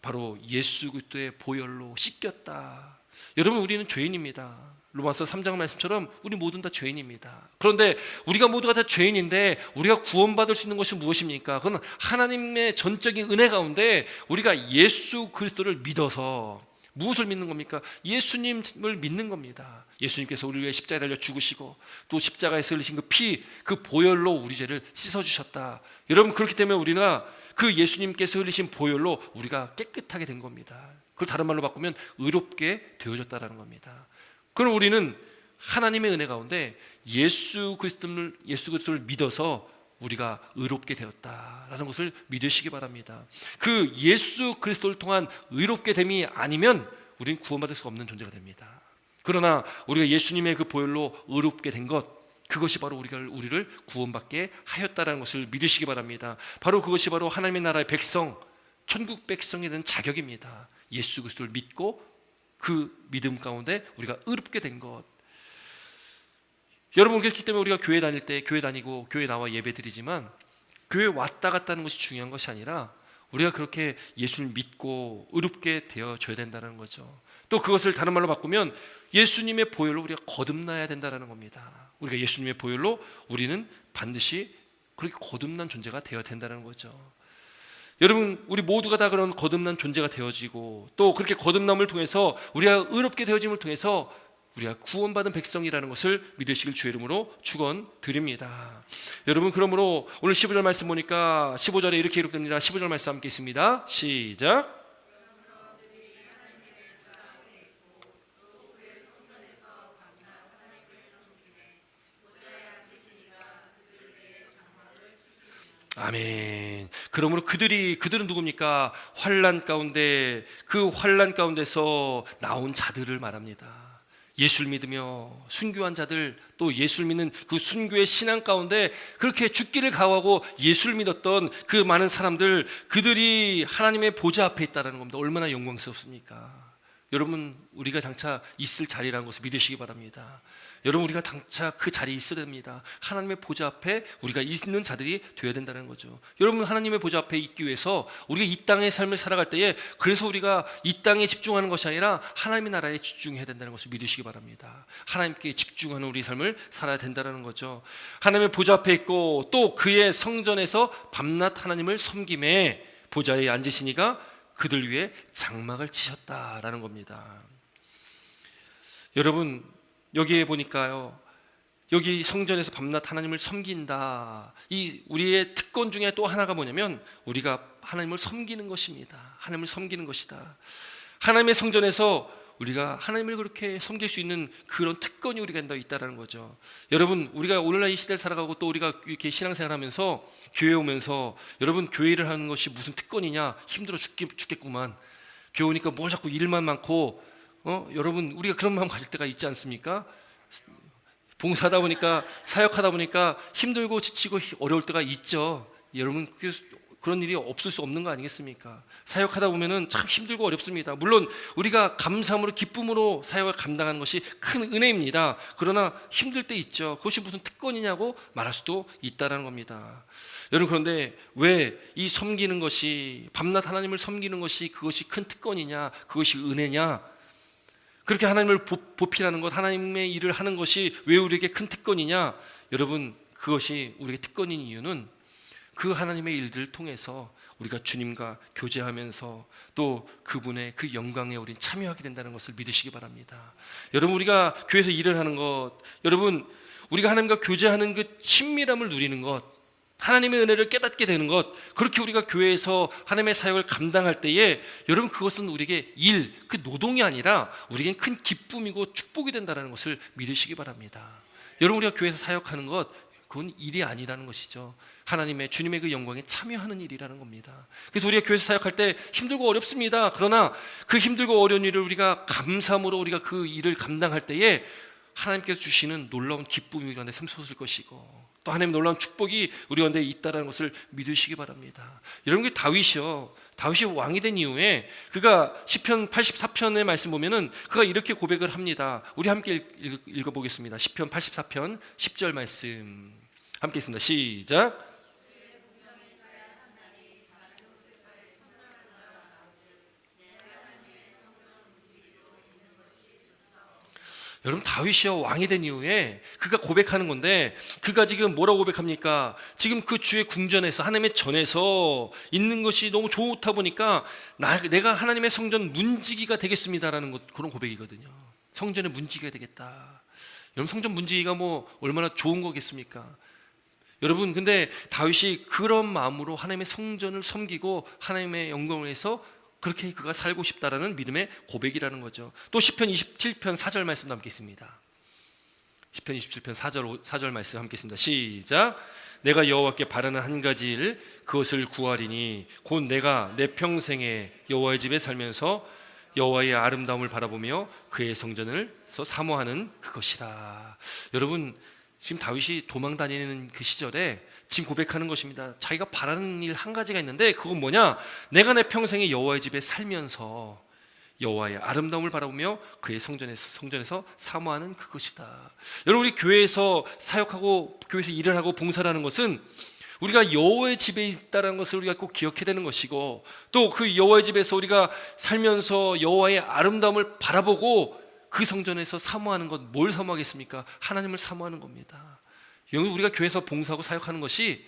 바로 예수 그리스도의 보혈로 씻겼다. 여러분, 우리는 죄인입니다. 로마서 3장 말씀처럼 우리 모두는 다 죄인입니다. 그런데 우리가 모두가 다 죄인인데 우리가 구원받을 수 있는 것이 무엇입니까? 그건 하나님의 전적인 은혜 가운데 우리가 예수 그리스도를 믿어서, 무엇을 믿는 겁니까? 예수님을 믿는 겁니다. 예수님께서 우리를 위해 십자가에 달려 죽으시고 또 십자가에서 흘리신 그 피, 그 보혈로 우리 죄를 씻어주셨다. 여러분, 그렇기 때문에 우리가 그 예수님께서 흘리신 보혈로 우리가 깨끗하게 된 겁니다. 그걸 다른 말로 바꾸면 의롭게 되어졌다는 겁니다. 그럼 우리는 하나님의 은혜 가운데 예수 그리스도를 믿어서 우리가 의롭게 되었다라는 것을 믿으시기 바랍니다. 그 예수 그리스도를 통한 의롭게 됨이 아니면 우리는 구원받을 수 없는 존재가 됩니다. 그러나 우리가 예수님의 그 보혈로 의롭게 된 것, 그것이 바로 우리를 구원받게 하였다라는 것을 믿으시기 바랍니다. 바로 그것이 바로 하나님의 나라의 백성, 천국 백성이 되는 자격입니다. 예수 그리스도를 믿고 그 믿음 가운데 우리가 의롭게 된 것. 여러분, 그렇기 때문에 우리가 교회 다닐 때 교회 다니고 교회 나와 예배 드리지만 교회 왔다 갔다 하는 것이 중요한 것이 아니라 우리가 그렇게 예수를 믿고 의롭게 되어져야 된다는 거죠. 또 그것을 다른 말로 바꾸면 예수님의 보혈로 우리가 거듭나야 된다는 겁니다. 우리가 예수님의 보혈로 우리는 반드시 그렇게 거듭난 존재가 되어야 된다는 거죠. 여러분, 우리 모두가 다 그런 거듭난 존재가 되어지고 또 그렇게 거듭남을 통해서 우리가 의롭게 되어짐을 통해서 우리가 구원받은 백성이라는 것을 믿으시길 주의 이름으로 축원드립니다. 여러분, 그러므로 오늘 15절 말씀 보니까 15절에 이렇게 기록됩니다. 15절 말씀 함께 있습니다. 시작. 아멘. 그러므로 그들은 누굽니까? 환난 가운데, 그 환난 가운데서 나온 자들을 말합니다. 예수를 믿으며 순교한 자들, 또 예수를 믿는 그 순교의 신앙 가운데 그렇게 죽기를 각오하고 예수를 믿었던 그 많은 사람들, 그들이 하나님의 보좌 앞에 있다는 겁니다. 얼마나 영광스럽습니까? 여러분, 우리가 장차 있을 자리라는 것을 믿으시기 바랍니다. 여러분, 우리가 장차 그 자리에 있어야 됩니다. 하나님의 보좌 앞에 우리가 있는 자들이 되어야 된다는 거죠. 여러분, 하나님의 보좌 앞에 있기 위해서 우리가 이 땅의 삶을 살아갈 때에, 그래서 우리가 이 땅에 집중하는 것이 아니라 하나님의 나라에 집중해야 된다는 것을 믿으시기 바랍니다. 하나님께 집중하는 우리 삶을 살아야 된다는 거죠. 하나님의 보좌 앞에 있고 또 그의 성전에서 밤낮 하나님을 섬김에 보좌에 앉으시니가 그들 위에 장막을 치셨다라는 겁니다. 여러분, 여기에 보니까요, 여기 성전에서 밤낮 하나님을 섬긴다, 이 우리의 특권 중에 또 하나가 뭐냐면 우리가 하나님을 섬기는 것입니다. 하나님을 섬기는 것이다. 하나님의 성전에서 우리가 하나님을 그렇게 섬길 수 있는 그런 특권이 우리가 있다는 거죠. 여러분, 우리가 오늘날 이 시대를 살아가고 또 우리가 이렇게 신앙생활하면서 교회 오면서, 여러분, 교회를 하는 것이 무슨 특권이냐, 힘들어 죽겠구만, 교회 오니까 뭘 자꾸 일만 많고, 여러분, 우리가 그런 마음 가질 때가 있지 않습니까? 봉사하다 보니까, 사역하다 보니까 힘들고 지치고 어려울 때가 있죠. 여러분, 그런 일이 없을 수 없는 거 아니겠습니까? 사역하다 보면은 참 힘들고 어렵습니다. 물론 우리가 감사함으로 기쁨으로 사역을 감당하는 것이 큰 은혜입니다. 그러나 힘들 때 있죠. 그것이 무슨 특권이냐고 말할 수도 있다는 겁니다. 여러분, 그런데 왜 이 섬기는 것이, 밤낮 하나님을 섬기는 것이 그것이 큰 특권이냐, 그것이 은혜냐, 그렇게 하나님을 보필하는 것, 하나님의 일을 하는 것이 왜 우리에게 큰 특권이냐? 여러분, 그것이 우리에게 특권인 이유는 그 하나님의 일들을 통해서 우리가 주님과 교제하면서 또 그분의 그 영광에 우리는 참여하게 된다는 것을 믿으시기 바랍니다. 여러분, 우리가 교회에서 일을 하는 것, 여러분, 우리가 하나님과 교제하는 그 친밀함을 누리는 것, 하나님의 은혜를 깨닫게 되는 것, 그렇게 우리가 교회에서 하나님의 사역을 감당할 때에 여러분 그것은 우리에게 일, 그 노동이 아니라 우리에겐 큰 기쁨이고 축복이 된다는 것을 믿으시기 바랍니다. 여러분 우리가 교회에서 사역하는 것, 그건 일이 아니라는 것이죠. 하나님의 주님의 그 영광에 참여하는 일이라는 겁니다. 그래서 우리가 교회에서 사역할 때 힘들고 어렵습니다. 그러나 그 힘들고 어려운 일을 우리가 감사함으로 우리가 그 일을 감당할 때에 하나님께서 주시는 놀라운 기쁨이 우리 가운데 샘솟을 것이고 또 하나님의 놀라운 축복이 우리 가운데 있다는 것을 믿으시기 바랍니다. 여러분 그 다윗이 왕이 된 이후에 그가 시편 84편의 말씀 보면은 그가 이렇게 고백을 합니다. 우리 함께 읽어보겠습니다. 시편 84편 10절 말씀 함께 있습니다. 시작. 여러분 다윗이요 왕이 된 이후에 그가 고백하는 건데 그가 지금 뭐라고 고백합니까? 지금 그 주의 궁전에서 하나님의 전에서 있는 것이 너무 좋다 보니까 내가 하나님의 성전 문지기가 되겠습니다라는 그런 고백이거든요. 성전의 문지기가 되겠다. 여러분 성전 문지기가 뭐 얼마나 좋은 거겠습니까? 여러분 근데 다윗이 그런 마음으로 하나님의 성전을 섬기고 하나님의 영광을 위해서 그렇게 그가 살고 싶다라는 믿음의 고백이라는 거죠. 또 시편 27편 4절 말씀도 함께 있습니다. 시편 27편 4절 말씀 함께 있습니다. 시작. 내가 여호와께 바라는 한 가지 일 그것을 구하리니 곧 내가 내 평생에 여호와의 집에 살면서 여호와의 아름다움을 바라보며 그의 성전을 사모하는 그것이라. 여러분 지금 다윗이 도망 다니는 그 시절에 지금 고백하는 것입니다. 자기가 바라는 일 한 가지가 있는데 그건 뭐냐? 내가 내 평생에 여호와의 집에 살면서 여호와의 아름다움을 바라보며 그의 성전에서 사모하는 그것이다. 여러분 우리 교회에서 사역하고 교회에서 일을 하고 봉사를 하는 것은 우리가 여호와의 집에 있다는 것을 우리가 꼭 기억해야 되는 것이고 또 그 여호와의 집에서 우리가 살면서 여호와의 아름다움을 바라보고 그 성전에서 사모하는 것, 뭘 사모하겠습니까? 하나님을 사모하는 겁니다. 우리가 교회에서 봉사하고 사역하는 것이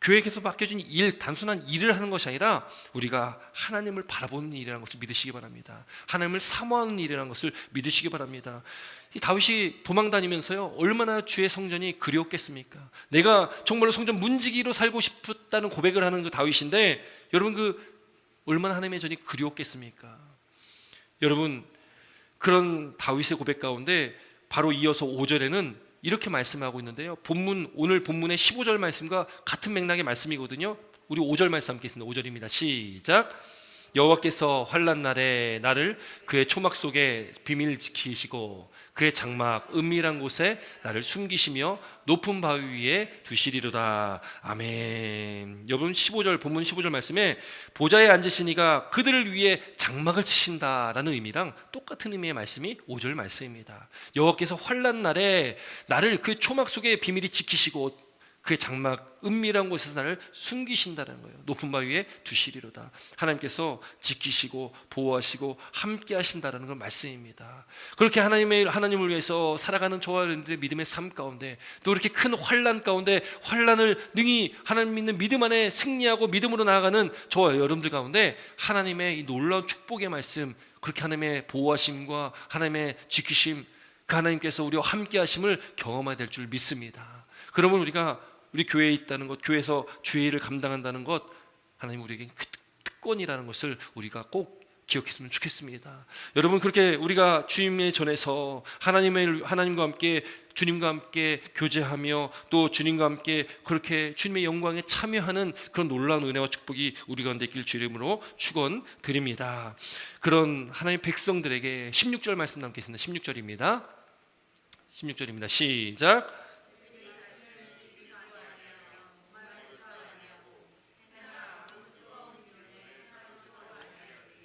교회에서 맡겨진 일, 단순한 일을 하는 것이 아니라 우리가 하나님을 바라보는 일이라는 것을 믿으시기 바랍니다. 하나님을 사모하는 일이라는 것을 믿으시기 바랍니다. 이 다윗이 도망다니면서요 얼마나 주의 성전이 그리웠겠습니까? 내가 정말로 성전 문지기로 살고 싶었다는 고백을 하는 그 다윗인데 여러분 그 얼마나 하나님의 전이 그리웠겠습니까? 여러분 그런 다윗의 고백 가운데 바로 이어서 5절에는 이렇게 말씀하고 있는데요. 오늘 본문의 15절 말씀과 같은 맥락의 말씀이거든요. 우리 5절 말씀 함께 있습니다. 5절입니다. 시작. 여호와께서 환난 날에 나를 그의 초막 속에 비밀 지키시고 그의 장막 은밀한 곳에 나를 숨기시며 높은 바위 위에 두시리로다. 아멘. 여러분 본문 15절 말씀에 보좌에 앉으시니가 그들을 위해 장막을 치신다라는 의미랑 똑같은 의미의 말씀이 5절 말씀입니다. 여호와께서 환난 날에 나를 그 초막 속에 비밀히 지키시고 그의 장막 은밀한 곳에서 나를 숨기신다는 거예요. 높은 바위 위에 두시리로다. 하나님께서 지키시고 보호하시고 함께 하신다는 걸 말씀입니다. 그렇게 하나님을 위해서 살아가는 저와 여러분들의 믿음의 삶 가운데 또 이렇게 큰 환난 가운데 환난을 능히 하나님 믿는 믿음 안에 승리하고 믿음으로 나아가는 저와 여러분들 가운데 하나님의 이 놀라운 축복의 말씀, 그렇게 하나님의 보호하심과 하나님의 지키심, 그 하나님께서 우리와 함께 하심을 경험하게 될 줄 믿습니다. 그러면 우리 교회에 있다는 것, 교회에서 주의 일을 감당한다는 것, 하나님 우리에게 특권이라는 것을 우리가 꼭 기억했으면 좋겠습니다. 여러분 그렇게 우리가 주님의 전에서 하나님과 함께 주님과 함께 교제하며 또 주님과 함께 그렇게 주님의 영광에 참여하는 그런 놀라운 은혜와 축복이 우리 가운데 있길 주 이름으로 축원드립니다. 그런 하나님의 백성들에게 16절 말씀 남겨 있습니다. 16절입니다. 시작.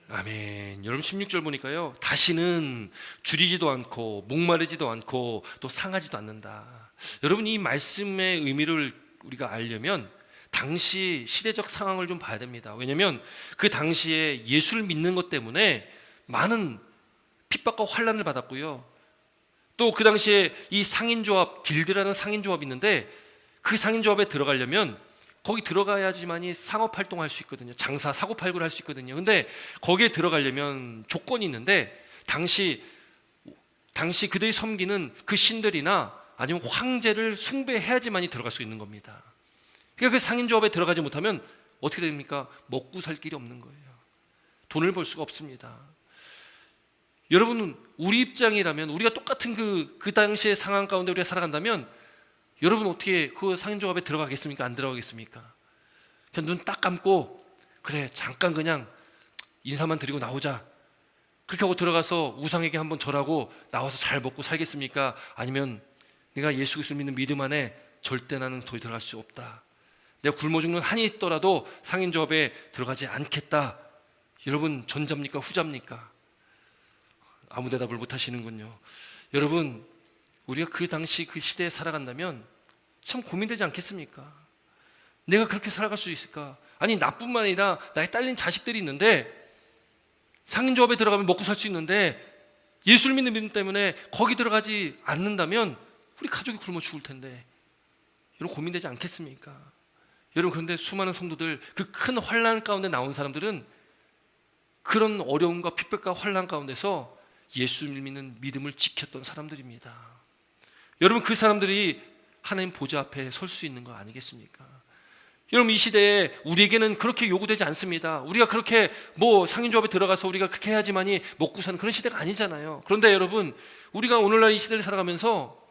아멘. 여러분 16절 보니까요 다시는 줄이지도 않고 목마르지도 않고 또 상하지도 않는다. 여러분 이 말씀의 의미를 우리가 알려면 당시 시대적 상황을 좀 봐야 됩니다. 왜냐하면 그 당시에 예수를 믿는 것 때문에 많은 핍박과 환난을 받았고요. 또 그 당시에 이 상인조합, 길드라는 상인조합이 있는데 그 상인조합에 들어가려면 거기 들어가야지만이 상업활동할 수 있거든요. 장사, 사고팔고를 할 수 있거든요. 근데 거기에 들어가려면 조건이 있는데 당시 그들이 섬기는 그 신들이나 아니면 황제를 숭배해야지만이 들어갈 수 있는 겁니다. 그러니까 그 상인조합에 들어가지 못하면 어떻게 됩니까? 먹고 살 길이 없는 거예요. 돈을 벌 수가 없습니다. 여러분, 우리 입장이라면, 우리가 똑같은 그 당시의 상황 가운데 우리가 살아간다면 여러분 어떻게 그 상인조합에 들어가겠습니까? 안 들어가겠습니까? 그냥 눈 딱 감고 그래 잠깐 그냥 인사만 드리고 나오자, 그렇게 하고 들어가서 우상에게 한번 절하고 나와서 잘 먹고 살겠습니까? 아니면 내가 예수 그리스도를 믿는 믿음 안에 절대 나는 더 들어갈 수 없다, 내가 굶어 죽는 한이 있더라도 상인조합에 들어가지 않겠다. 여러분, 전자입니까? 후자입니까? 아무 대답을 못 하시는군요. 여러분, 우리가 그 당시 그 시대에 살아간다면 참 고민되지 않겠습니까? 내가 그렇게 살아갈 수 있을까? 아니, 나뿐만 아니라 나의 딸린 자식들이 있는데 상인조합에 들어가면 먹고 살 수 있는데 예수를 믿는 믿음 때문에 거기 들어가지 않는다면 우리 가족이 굶어 죽을 텐데, 여러분 고민되지 않겠습니까? 여러분, 그런데 수많은 성도들, 그 큰 환난 가운데 나온 사람들은 그런 어려움과 핍박과 환난 가운데서 예수를 믿는 믿음을 지켰던 사람들입니다. 여러분, 그 사람들이 하나님 보좌 앞에 설 수 있는 거 아니겠습니까? 여러분, 이 시대에 우리에게는 그렇게 요구되지 않습니다. 우리가 그렇게 상인조합에 들어가서 우리가 그렇게 해야지만이 먹고 사는 그런 시대가 아니잖아요. 그런데 여러분, 우리가 오늘날 이 시대를 살아가면서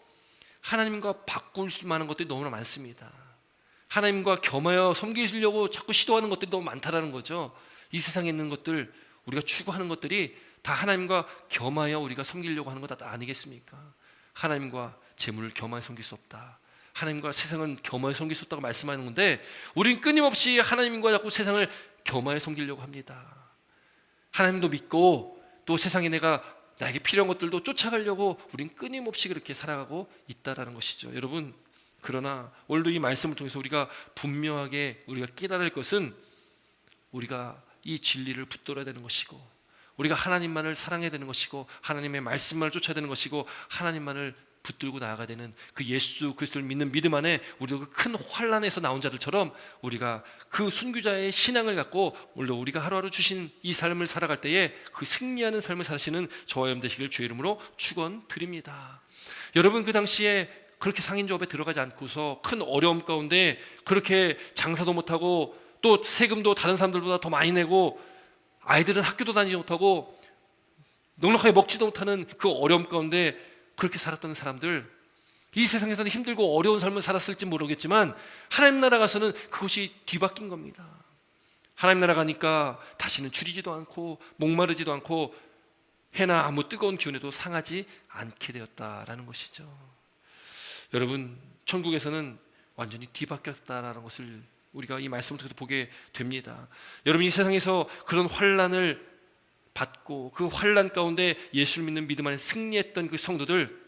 하나님과 바꿀 만한 것들이 너무나 많습니다. 하나님과 겸하여 섬기려고 자꾸 시도하는 것들이 너무 많다라는 거죠. 이 세상에 있는 것들, 우리가 추구하는 것들이 다 하나님과 겸하여 우리가 섬기려고 하는 것 아니겠습니까? 하나님과 재물을 겸하여 섬길 수 없다, 하나님과 세상은 겸하여 섬길 수 없다고 말씀하는 건데, 우리는 끊임없이 하나님과 자꾸 세상을 겸하여 섬기려고 합니다. 하나님도 믿고 또 세상에 나에게 필요한 것들도 쫓아가려고 우리는 끊임없이 그렇게 살아가고 있다라는 것이죠. 여러분, 그러나 오늘도 이 말씀을 통해서 우리가 분명하게 우리가 깨달을 것은, 우리가 이 진리를 붙들어야 되는 것이고, 우리가 하나님만을 사랑해야 되는 것이고, 하나님의 말씀만을 쫓아야 되는 것이고, 하나님만을 붙들고 나아가야 되는 그 예수 그리스도를 믿는 믿음 안에 우리도 그 큰 환난에서 나온 자들처럼 우리가 그 순교자의 신앙을 갖고 오늘도 우리가 하루하루 주신 이 삶을 살아갈 때에 그 승리하는 삶을 사시는 저와 여러분 되시길 주의 이름으로 축원드립니다. 여러분, 그 당시에 그렇게 상인조합에 들어가지 않고서 큰 어려움 가운데 그렇게 장사도 못하고 또 세금도 다른 사람들보다 더 많이 내고 아이들은 학교도 다니지 못하고 넉넉하게 먹지도 못하는 그 어려움 가운데 그렇게 살았던 사람들, 이 세상에서는 힘들고 어려운 삶을 살았을지 모르겠지만 하나님 나라 가서는 그것이 뒤바뀐 겁니다. 하나님 나라 가니까 다시는 줄이지도 않고 목마르지도 않고 해나 아무 뜨거운 기운에도 상하지 않게 되었다라는 것이죠. 여러분, 천국에서는 완전히 뒤바뀌었다라는 것을 우리가 이 말씀을 통해서 보게 됩니다. 여러분, 이 세상에서 그런 환난을 받고 그 환난 가운데 예수를 믿는 믿음 안에 승리했던 그 성도들,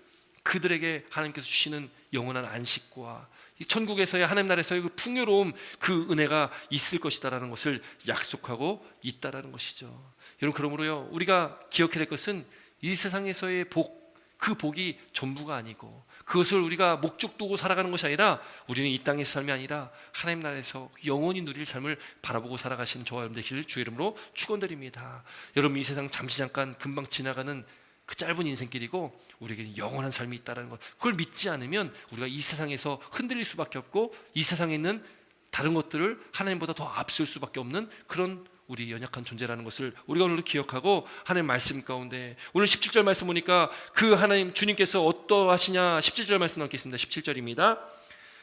그들에게 하나님께서 주시는 영원한 안식과 이 천국에서의 하나님 나라에서의 그 풍요로움, 그 은혜가 있을 것이다라는 것을 약속하고 있다라는 것이죠. 여러분, 그러므로요, 우리가 기억해야 될 것은 이 세상에서의 그 복이 전부가 아니고 그것을 우리가 목적 두고 살아가는 것이 아니라, 우리는 이 땅의 삶이 아니라 하나님 나라에서 영원히 누릴 삶을 바라보고 살아가시는 저와 여러분 되시길 주의 이름으로 축원드립니다. 여러분, 이 세상 잠시 잠깐 금방 지나가는 그 짧은 인생길이고 우리에게는 영원한 삶이 있다는 것, 그걸 믿지 않으면 우리가 이 세상에서 흔들릴 수밖에 없고 이 세상에 있는 다른 것들을 하나님보다 더 앞설 수밖에 없는 그런 우리 연약한 존재라는 것을 우리가 오늘도 기억하고, 하나님 말씀 가운데 오늘 17절 말씀 보니까 그 하나님 주님께서 어떠하시냐, 17절 말씀 남겠습니다. 17절입니다.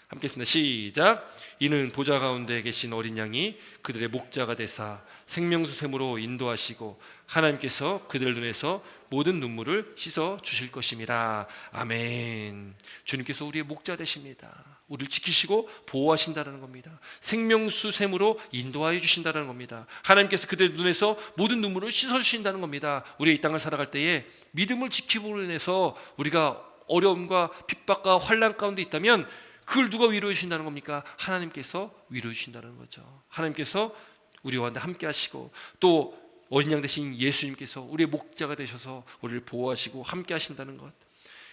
함께 했습니다. 시작. 이는 보좌 가운데 계신 어린 양이 그들의 목자가 되사 생명수 샘으로 인도하시고 하나님께서 그들 눈에서 모든 눈물을 씻어 주실 것임이라. 아멘. 주님께서 우리의 목자 되십니다. 우리를 지키시고 보호하신다는 겁니다. 생명수 샘으로 인도하여 주신다는 겁니다. 하나님께서 그들의 눈에서 모든 눈물을 씻어 주신다는 겁니다. 우리가 이 땅을 살아갈 때에 믿음을 지킴으로 인해서 우리가 어려움과 핍박과 환난 가운데 있다면 그걸 누가 위로해 주신다는 겁니까? 하나님께서 위로해 주신다는 거죠. 하나님께서 우리와 함께 하시고 또 어린 양 되신 예수님께서 우리의 목자가 되셔서 우리를 보호하시고 함께 하신다는 것,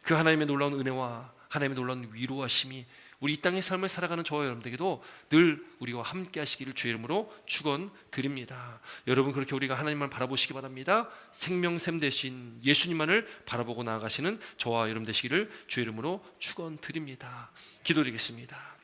그 하나님의 놀라운 은혜와 하나님의 놀라운 위로하심이 우리 이 땅의 삶을 살아가는 저와 여러분들에게도 늘 우리와 함께 하시기를 주의 이름으로 축원드립니다. 여러분, 그렇게 우리가 하나님만 바라보시기 바랍니다. 생명샘 되신 예수님만을 바라보고 나아가시는 저와 여러분 되시기를 주의 이름으로 축원드립니다. 기도드리겠습니다.